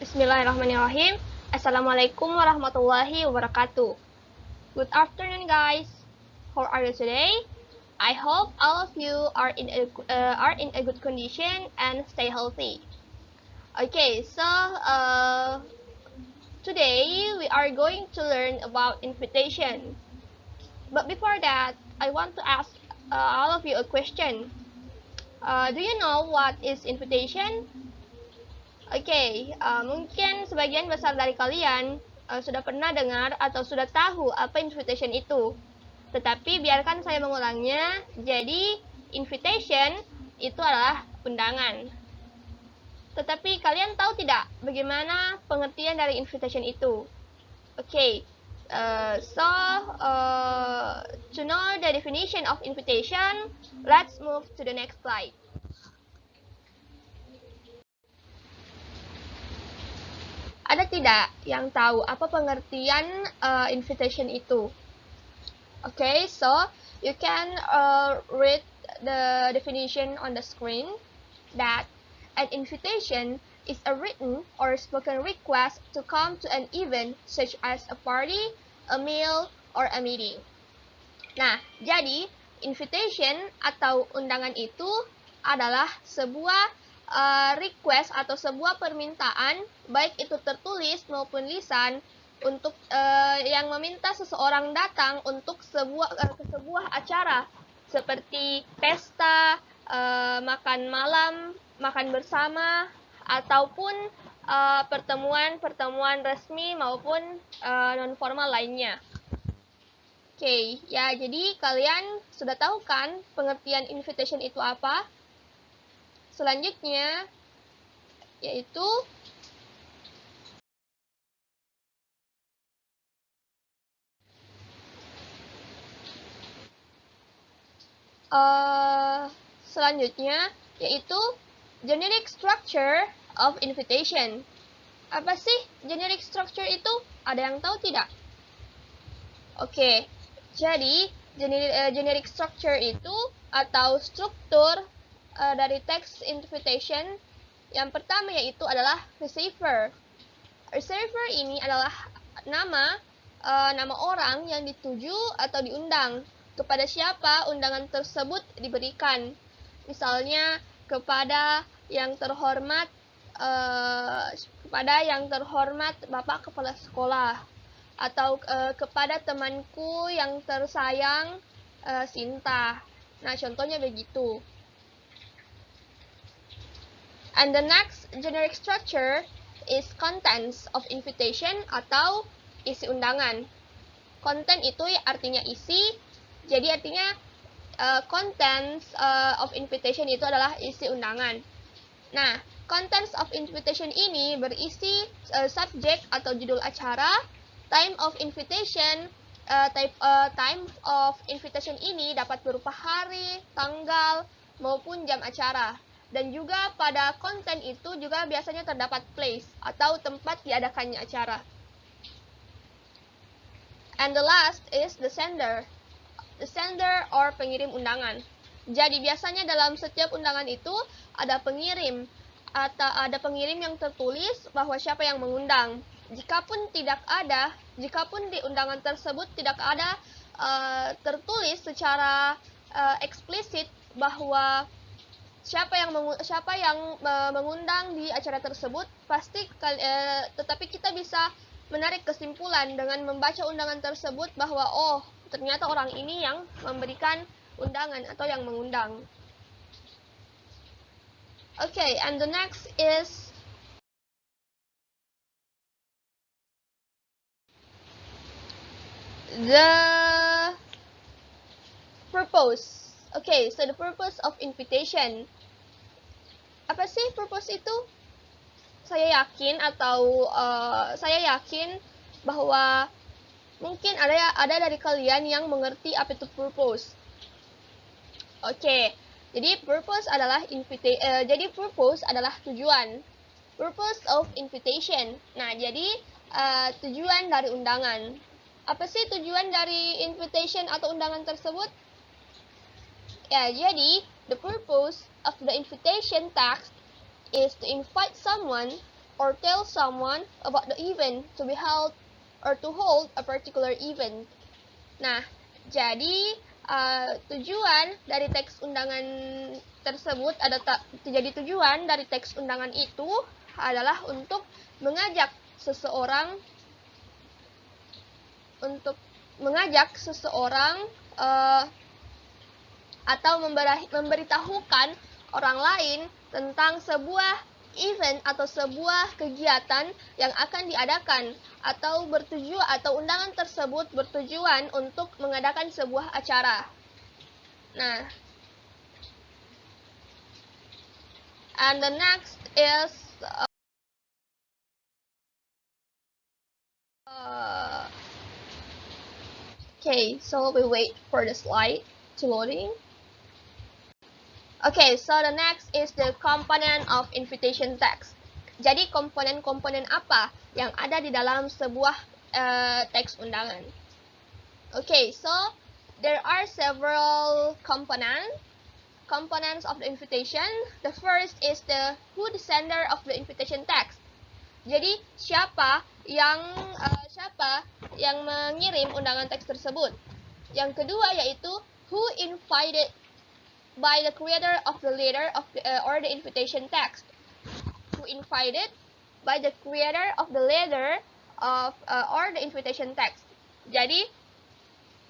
Bismillahirrahmanirrahim. Assalamualaikum warahmatullahi wabarakatuh. Good afternoon, guys. How are you today? I hope all of you are in a good condition and stay healthy. Okay, so today we are going to learn about invitation. But before that, I want to ask all of you a question. Do you know what is invitation? Oke, mungkin sebagian besar dari kalian sudah pernah dengar atau sudah tahu apa invitation itu. Tetapi biarkan saya mengulangnya. Jadi, invitation itu adalah undangan. Tetapi kalian tahu tidak bagaimana pengertian dari invitation itu? Oke, to know the definition of invitation, let's move to the next slide. Ada tidak yang tahu apa pengertian invitation itu? Okay, so you can read the definition on the screen that an invitation is a written or spoken request to come to an event such as a party, a meal, or a meeting. Nah, jadi invitation atau undangan itu adalah sebuah request atau sebuah permintaan, baik itu tertulis maupun lisan, untuk yang meminta seseorang datang untuk sebuah acara seperti pesta, makan malam, makan bersama, ataupun pertemuan resmi maupun non formal lainnya. Oke, ya jadi kalian sudah tahu kan pengertian invitation itu apa? Selanjutnya yaitu generic structure of invitation. Apa sih generic structure itu? Ada yang tahu tidak? Oke, jadi generic structure itu atau struktur dari text invitation yang pertama yaitu adalah receiver. Receiver ini adalah nama orang yang dituju atau diundang, kepada siapa undangan tersebut diberikan. Misalnya kepada yang terhormat Bapak Kepala Sekolah, atau kepada temanku yang tersayang Sinta. Nah, contohnya begitu. And the next generic structure is contents of invitation atau isi undangan. Content itu artinya isi, jadi artinya contents of invitation itu adalah isi undangan. Nah, contents of invitation ini berisi subjek atau judul acara, time of invitation. Time of invitation ini dapat berupa hari, tanggal, maupun jam acara. Dan juga pada konten itu juga biasanya terdapat place atau tempat diadakannya acara. And the last is the sender. The sender or pengirim undangan. Jadi biasanya dalam setiap undangan itu ada pengirim atau ada pengirim yang tertulis bahwa siapa yang mengundang. Jikapun di undangan tersebut tidak ada tertulis secara eksplisit bahwa siapa yang mengundang di acara tersebut, tetapi kita bisa menarik kesimpulan dengan membaca undangan tersebut bahwa oh, ternyata orang ini yang memberikan undangan atau yang mengundang. Okay, and the next is the purpose. Okay, so the purpose of invitation. Apa sih purpose itu? Saya yakin bahwa mungkin ada dari kalian yang mengerti apa itu purpose. Oke, jadi purpose adalah tujuan. Purpose of invitation. Nah, jadi tujuan dari undangan. Apa sih tujuan dari invitation atau undangan tersebut? Ya, jadi the purpose of the invitation text is to invite someone or tell someone about the event to be held or to hold a particular event. Nah, jadi tujuan dari teks undangan tersebut jadi tujuan dari teks undangan itu adalah untuk mengajak seseorang atau memberitahukan orang lain tentang sebuah event atau sebuah kegiatan yang akan diadakan atau undangan tersebut bertujuan untuk mengadakan sebuah acara. Nah, and the next is okay, so we wait for the slide to loading. Okay, so the next is the component of invitation text. Jadi komponen-komponen apa yang ada di dalam sebuah teks undangan? Okay, so there are several components of the invitation. The first is who the sender of the invitation text. Jadi siapa yang mengirim undangan teks tersebut. Yang kedua yaitu who invited by the creator of the letter or the invitation text. Who invited by the creator of the letter or the invitation text. Jadi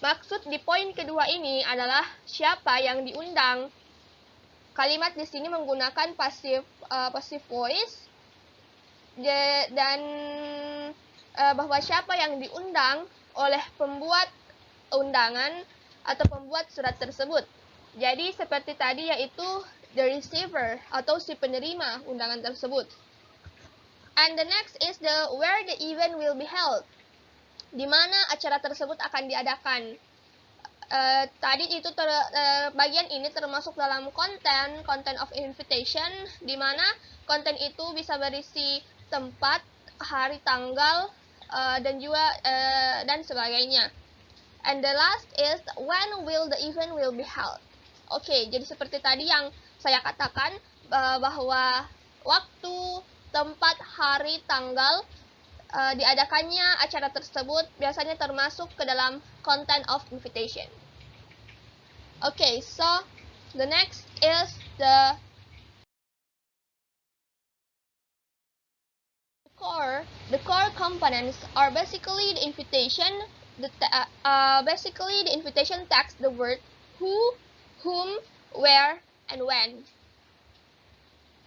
maksud di poin kedua ini adalah siapa yang diundang. Kalimat di sini menggunakan passive voice dan bahwa siapa yang diundang oleh pembuat undangan atau pembuat surat tersebut. Jadi seperti tadi yaitu the receiver atau si penerima undangan tersebut. And the next is where the event will be held. Di mana acara tersebut akan diadakan. Tadi itu bagian ini termasuk dalam content of invitation, di mana konten itu bisa berisi tempat, hari, tanggal, dan sebagainya. And the last is when will the event will be held. Oke, jadi seperti tadi yang saya katakan bahwa waktu, tempat, hari, tanggal diadakannya acara tersebut biasanya termasuk ke dalam content of invitation. Okay, so the next is the core components are basically the invitation, basically the invitation text, the word who, whom, where, and when.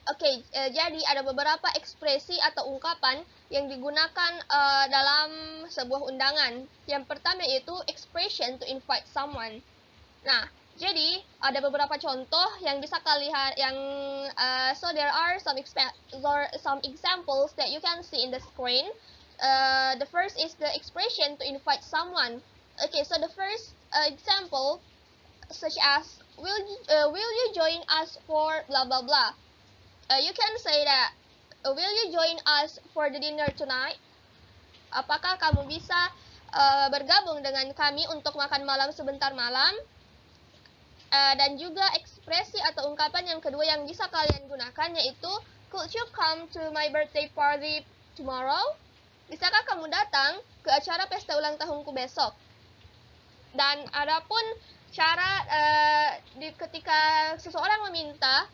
Oke, jadi ada beberapa ekspresi atau ungkapan yang digunakan dalam sebuah undangan. Yang pertama yaitu expression to invite someone. Nah, jadi ada beberapa contoh yang bisa kalian so there are some examples that you can see in the screen. The first is the expression to invite someone. Okay, so the first example such as will you join us for blah blah blah. You can say that will you join us for the dinner tonight? Apakah kamu bisa bergabung dengan kami untuk makan malam sebentar malam? Dan juga ekspresi atau ungkapan yang kedua yang bisa kalian gunakan yaitu could you come to my birthday party tomorrow? Bisakah kamu datang ke acara pesta ulang tahunku besok? Dan adapun cara ketika seseorang meminta,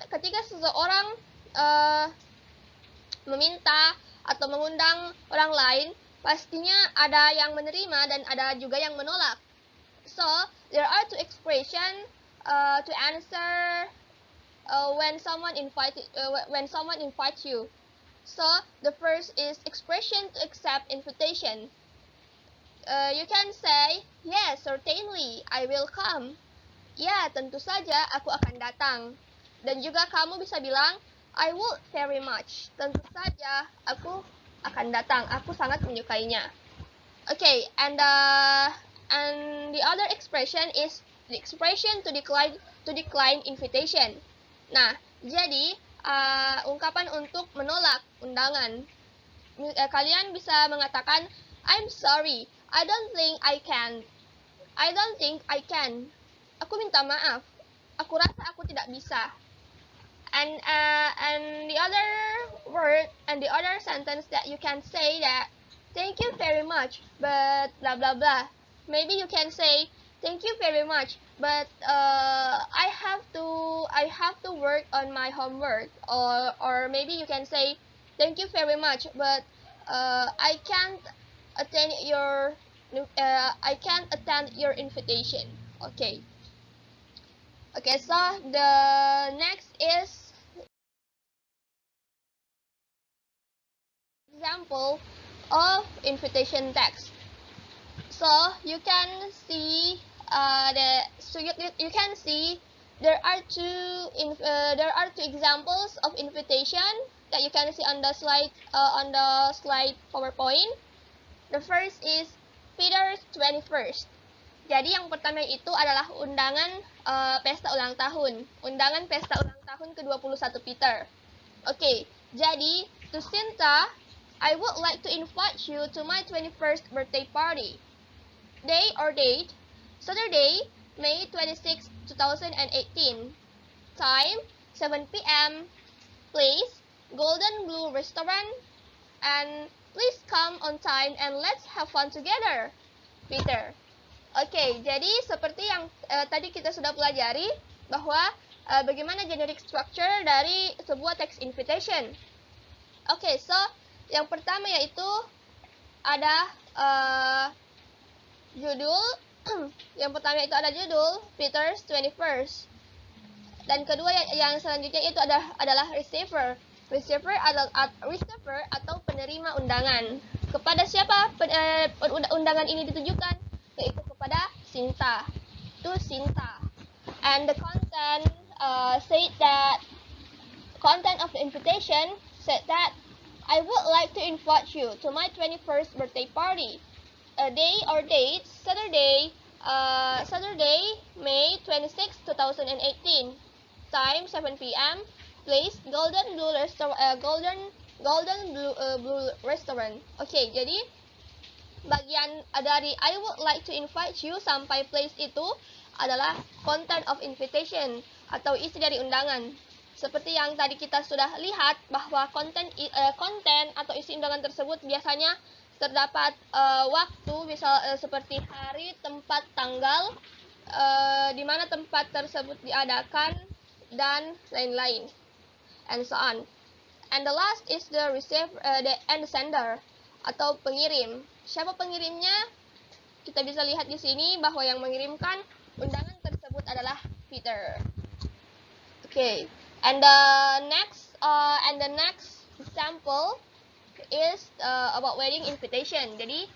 ketika seseorang meminta atau mengundang orang lain, pastinya ada yang menerima dan ada juga yang menolak. So there are two expressions to answer when someone invites you. So the first is expression to accept invitation. You can say yes, certainly I will come. Ya, tentu saja aku akan datang. Dan juga kamu bisa bilang I would very much. Tentu saja aku akan datang. Aku sangat menyukainya. Okay, and the other expression is the expression to decline invitation. Nah, jadi ungkapan untuk menolak undangan. Kalian bisa mengatakan I'm sorry, I don't think I can. Aku minta maaf. Aku rasa aku tidak bisa. And the other word and the other sentence that you can say that thank you very much, but blah blah blah. Maybe you can say thank you very much, but I have to work on my homework, or maybe you can say thank you very much, but I can't attend your invitation. Okay. Okay, so the next is example of invitation text. So you can see you can see there are two examples of invitation that you can see on the slide PowerPoint. The first is Peter's 21st. Jadi yang pertama itu adalah undangan pesta ulang tahun. Undangan pesta ulang tahun ke-21 Peter. Okay, jadi to Sinta, I would like to invite you to my 21st birthday party. Day or date, Saturday, May 26, 2018. Time, 7 p.m. Place, Golden Blue Restaurant. And please come on time and let's have fun together, Peter. Oke, jadi seperti yang tadi kita sudah pelajari bahwa bagaimana generic structure dari sebuah text invitation. Oke, so yang pertama yaitu ada judul. Yang pertama itu ada judul Peter's 21st. Dan kedua yang selanjutnya itu adalah receiver. Receiver atau penerima undangan. Kepada siapa undangan ini ditujukan? Yaitu kepada Sinta. To Sinta. And the content content of the invitation said that I would like to invite you to my 21st birthday party. A day or date, Saturday, May 26, 2018. Time 7 p.m. Place Golden Blue Restaurant. Oke, jadi bagian dari I would like to invite you sampai place itu adalah content of invitation atau isi dari undangan. Seperti yang tadi kita sudah lihat bahwa konten atau isi undangan tersebut biasanya terdapat waktu, misal seperti hari, tempat, tanggal, di mana tempat tersebut diadakan dan lain-lain, and so on. And the last is the receiver and the sender atau pengirim. Siapa pengirimnya? Kita bisa lihat di sini bahwa yang mengirimkan undangan tersebut adalah Peter. Okay, and the next example is about wedding invitation. Jadi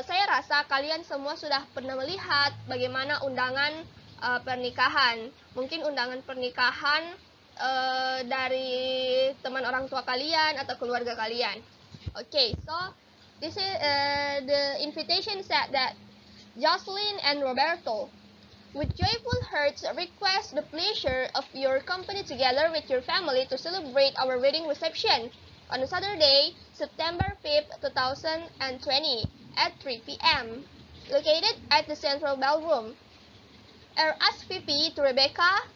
saya rasa kalian semua sudah pernah melihat bagaimana undangan pernikahan. Mungkin undangan pernikahan dari teman orang tua kalian atau keluarga kalian. Okay, so this is the invitation said that Jocelyn and Roberto, with joyful hearts, request the pleasure of your company together with your family to celebrate our wedding reception on Saturday, September 5th, 2020 at 3 p.m. located at the Central Ballroom. RSVP to Rebecca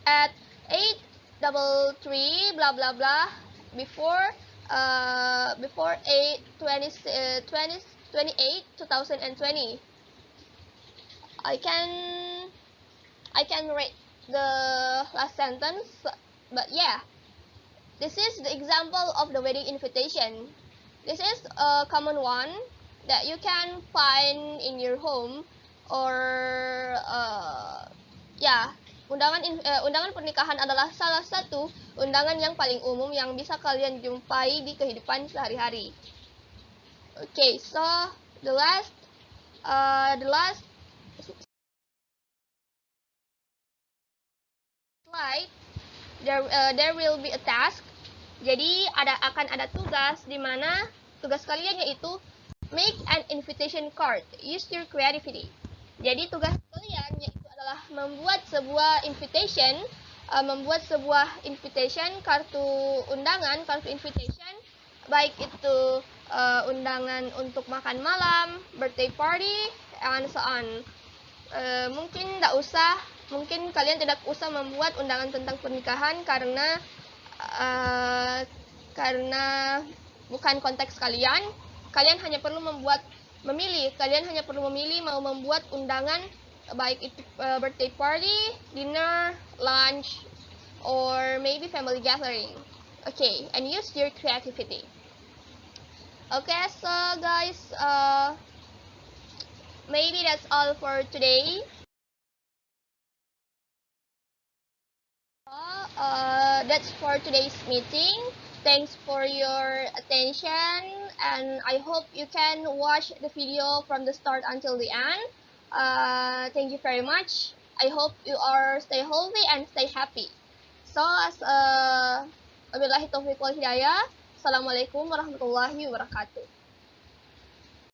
at 833 blah blah blah before 8/28/2020. I can read the last sentence, but yeah, this is the example of the wedding invitation. This is a common one that you can find in your home, or undangan pernikahan adalah salah satu undangan yang paling umum yang bisa kalian jumpai di kehidupan sehari-hari. Okay, so the last slide, there will be a task. Jadi akan ada tugas di mana tugas kalian yaitu make an invitation card. Use your creativity. Jadi tugas kalian yaitu adalah membuat sebuah invitation, kartu invitation, baik itu undangan untuk makan malam, birthday party, and so on. Mungkin nggak usah mungkin kalian tidak usah membuat undangan tentang pernikahan karena bukan konteks kalian. Kalian hanya perlu kalian hanya perlu memilih mau membuat undangan, baik itu birthday party, dinner, lunch, or maybe family gathering. Okay, and use your creativity. Okay, so guys, maybe that's all for today. That's for today's meeting. Thanks for your attention, and I hope you can watch the video from the start until the end. Thank you very much. I hope you are stay healthy and stay happy. So, wabillahi taufiq wal hidayah. Assalamualaikum warahmatullahi wabarakatuh.